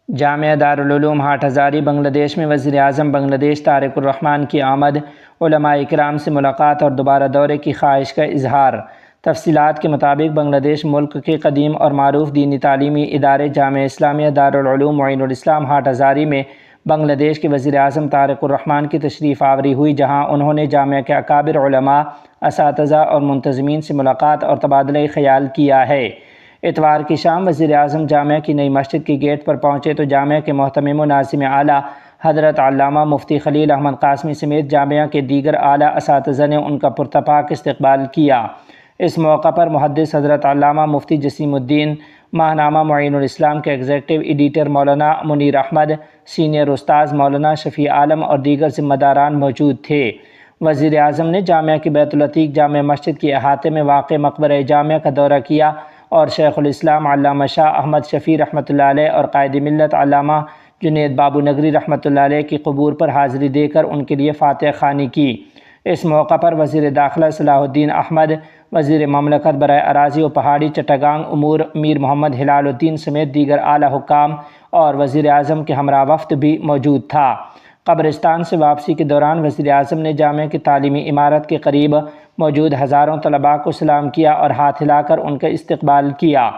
جامعہ Darul Uloom hot ہزاری بنگلہ دیش میں وزیر اعظم بنگلہ دیش طارق الرحمن کی آمد، علماء اکرام سے ملاقات اور دوبارہ دورے کی خواہش کا اظہار۔ تفصیلات کے مطابق بنگلہ دیش ملک کے قدیم اور معروف دینی تعلیمی ادارے جامعہ اسلامیہ دارالعلوم معین الاسلام ہاٹ ہزاری میں بنگلہ دیش کے وزیر اعظم طارق الرحمن کی تشریف آوری ہوئی، جہاں انہوں نے جامعہ کے اکابر علماء، اساتذہ اور منتظمین سے ملاقات اور تبادلہ خیال کیا ہے۔ اتوار کی شام وزیر اعظم جامعہ کی نئی مسجد کے گیٹ پر پہنچے تو جامعہ کے محتمم و ناظم اعلیٰ حضرت علامہ مفتی خلیل احمد قاسمی سمیت جامعہ کے دیگر اعلیٰ اساتذہ نے ان کا پرتپاک استقبال کیا۔ اس موقع پر محدث حضرت علامہ مفتی جسیم الدین، ماہنامہ معین الاسلام کے ایگزیکٹو ایڈیٹر مولانا منیر احمد، سینئر استاذ مولانا شفیع عالم اور دیگر ذمہ داران موجود تھے۔ وزیر اعظم نے جامعہ کی بیت العتیق جامع مسجد کے احاطے میں واقع مقبرہ جامعہ کا دورہ کیا اور شیخ الاسلام علامہ شاہ احمد شفیع رحمۃ اللہ علیہ اور قائد ملت علامہ جنید بابو نگری رحمۃ اللہ علیہ کی قبور پر حاضری دے کر ان کے لیے فاتحہ خوانی کی۔ اس موقع پر وزیر داخلہ صلاح الدین احمد، وزیر مملکت برائے اراضی و پہاڑی چٹگانگ امور میر محمد ہلال الدین سمیت دیگر اعلیٰ حکام اور وزیر اعظم کے ہمراہ وفد بھی موجود تھا۔ قبرستان سے واپسی کے دوران وزیر اعظم نے جامعہ کی تعلیمی عمارت کے قریب موجود ہزاروں طلباء کو سلام کیا اور ہاتھ ہلا کر ان کا استقبال کیا۔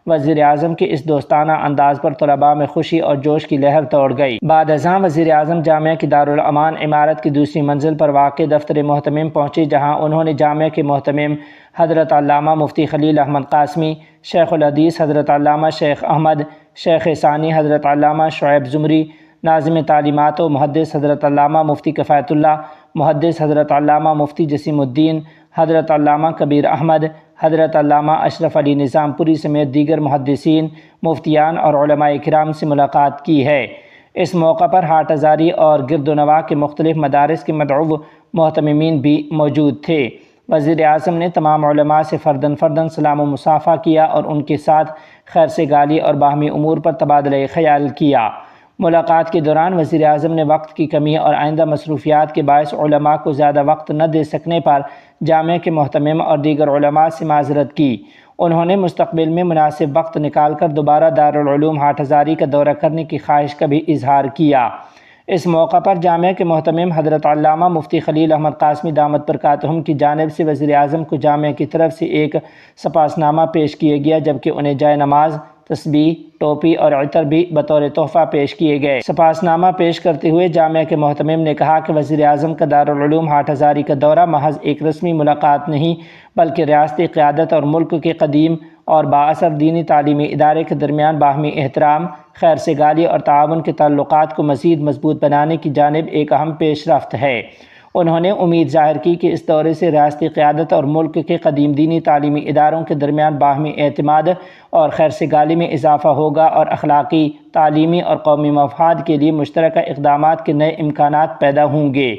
وزیر اعظم کے اس دوستانہ انداز پر طلباء میں خوشی اور جوش کی لہر دوڑ گئی۔ بعد ازاں وزیر اعظم جامعہ کی دارالامان عمارت کی دوسری منزل پر واقع دفتر محتمم پہنچے، جہاں انہوں نے جامعہ کے محتمم حضرت علامہ مفتی خلیل احمد قاسمی، شیخ الحدیث حضرت علامہ شیخ احمد، شیخ ثانی حضرت علامہ شعیب زمری، ناظم تعلیمات و محدث حضرت علامہ مفتی کفایت اللہ، محدث حضرت علامہ مفتی جسیم الدین، حضرت علامہ کبیر احمد، حضرت علامہ اشرف علی نظام پوری سمیت دیگر محدثین، مفتیان اور علماء اکرام سے ملاقات کی ہے۔ اس موقع پر ہاٹ ہزاری اور گرد و نواح کے مختلف مدارس کے مدعو محتممین بھی موجود تھے۔ وزیر اعظم نے تمام علماء سے فرداً فرداً سلام و مصافحہ کیا اور ان کے ساتھ خیر سگالی اور باہمی امور پر تبادلہ خیال کیا۔ ملاقات کے دوران وزیر اعظم نے وقت کی کمی اور آئندہ مصروفیات کے باعث علماء کو زیادہ وقت نہ دے سکنے پر جامعہ کے محتمم اور دیگر علماء سے معذرت کی۔ انہوں نے مستقبل میں مناسب وقت نکال کر دوبارہ دارالعلوم ہاٹ ہزاری کا دورہ کرنے کی خواہش کا بھی اظہار کیا۔ اس موقع پر جامعہ کے محتمم حضرت علامہ مفتی خلیل احمد قاسمی دامت برکاتہم کی جانب سے وزیر اعظم کو جامعہ کی طرف سے ایک سپاسنامہ پیش کیا گیا، جبکہ انہیں جائے نماز، تسبیح، ٹوپی اور عطر بھی بطور تحفہ پیش کیے گئے۔ سپاسنامہ پیش کرتے ہوئے جامعہ کے محتمم نے کہا کہ وزیر اعظم کا دارالعلوم ہاٹ ہزاری کا دورہ محض ایک رسمی ملاقات نہیں، بلکہ ریاستی قیادت اور ملک کے قدیم اور بااثر دینی تعلیمی ادارے کے درمیان باہمی احترام، خیر سگالی اور تعاون کے تعلقات کو مزید مضبوط بنانے کی جانب ایک اہم پیش رفت ہے۔ انہوں نے امید ظاہر کی کہ اس دورے سے ریاستی قیادت اور ملک کے قدیم دینی تعلیمی اداروں کے درمیان باہمی اعتماد اور خیر سگالی میں اضافہ ہوگا اور اخلاقی، تعلیمی اور قومی مفاد کے لیے مشترکہ اقدامات کے نئے امکانات پیدا ہوں گے۔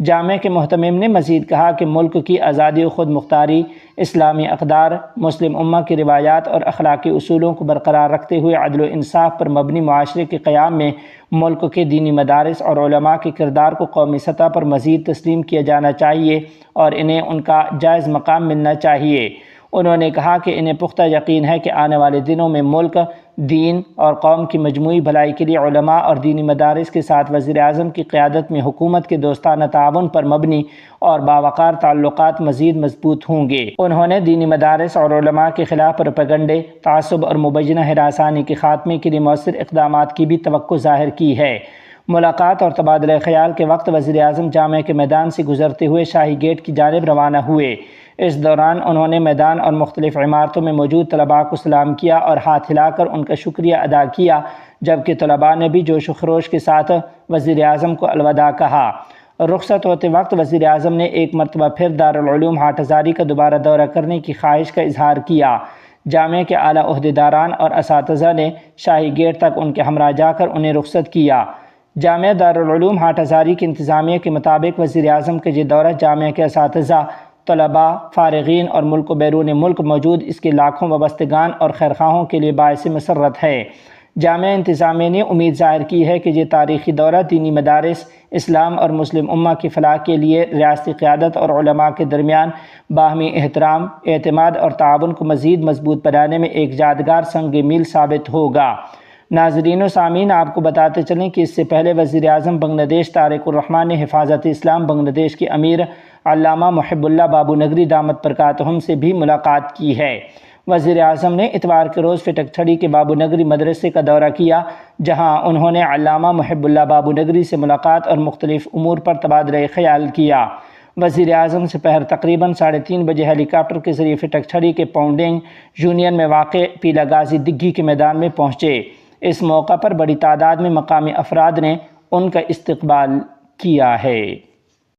جامعہ کے محتمم نے مزید کہا کہ ملک کی آزادی و خود مختاری، اسلامی اقدار، مسلم امہ کی روایات اور اخلاقی اصولوں کو برقرار رکھتے ہوئے عدل و انصاف پر مبنی معاشرے کے قیام میں ملک کے دینی مدارس اور علماء کے کردار کو قومی سطح پر مزید تسلیم کیا جانا چاہیے اور انہیں ان کا جائز مقام ملنا چاہیے۔ انہوں نے کہا کہ انہیں پختہ یقین ہے کہ آنے والے دنوں میں ملک، دین اور قوم کی مجموعی بھلائی کے لیے علماء اور دینی مدارس کے ساتھ وزیر اعظم کی قیادت میں حکومت کے دوستانہ تعاون پر مبنی اور باوقار تعلقات مزید مضبوط ہوں گے۔ انہوں نے دینی مدارس اور علماء کے خلاف پروپیگنڈے، تعصب اور مبینہ ہراسانی کے خاتمے کے لیے مؤثر اقدامات کی بھی توقع ظاہر کی ہے۔ ملاقات اور تبادلہ خیال کے وقت وزیر اعظم جامعہ کے میدان سے گزرتے ہوئے شاہی گیٹ کی جانب روانہ ہوئے۔ اس دوران انہوں نے میدان اور مختلف عمارتوں میں موجود طلباء کو سلام کیا اور ہاتھ ہلا کر ان کا شکریہ ادا کیا، جبکہ طلباء نے بھی جوش و خروش کے ساتھ وزیر اعظم کو الوداع کہا۔ رخصت ہوتے وقت وزیر اعظم نے ایک مرتبہ پھر دارالعلوم ہاٹ ہزاری کا دوبارہ دورہ کرنے کی خواہش کا اظہار کیا۔ جامعہ کے اعلیٰ عہدیداران اور اساتذہ نے شاہی گیٹ تک ان کے ہمراہ جا کر انہیں رخصت کیا۔ جامعہ دارالعلوم ہاٹ ہزاری کی انتظامیہ کے مطابق وزیر اعظم کا یہ دورہ جامعہ کے اساتذہ، طلباء، فارغین اور ملک و بیرون ملک موجود اس کے لاکھوں وابستگان اور خیرخواہوں کے لیے باعث مسرت ہے۔ جامعہ انتظامیہ نے امید ظاہر کی ہے کہ یہ تاریخی دورہ دینی مدارس، اسلام اور مسلم امہ کی فلاح کے لیے ریاستی قیادت اور علماء کے درمیان باہمی احترام، اعتماد اور تعاون کو مزید مضبوط بنانے میں ایک یادگار سنگ میل ثابت ہوگا۔ ناظرین و سامعین، آپ کو بتاتے چلیں کہ اس سے پہلے وزیر اعظم بنگلہ دیش طارق الرحمن نے حفاظت اسلام بنگلہ دیش کے امیر علامہ محب اللہ بابو نگری دامت برکاتہم سے بھی ملاقات کی ہے۔ وزیر اعظم نے اتوار کے روز فٹک چھڑی کے بابو نگری مدرسے کا دورہ کیا، جہاں انہوں نے علامہ محب اللہ بابو نگری سے ملاقات اور مختلف امور پر تبادلہ خیال کیا۔ وزیر اعظم سپہر تقریباً 3:30 بجے ہیلی کاپٹر کے ذریعے فٹک چھڑی کے پونڈنگ یونین میں واقع پیلا غازی دگھی کے میدان میں پہنچے۔ اس موقع پر بڑی تعداد میں مقامی افراد نے ان کا استقبال کیا ہے۔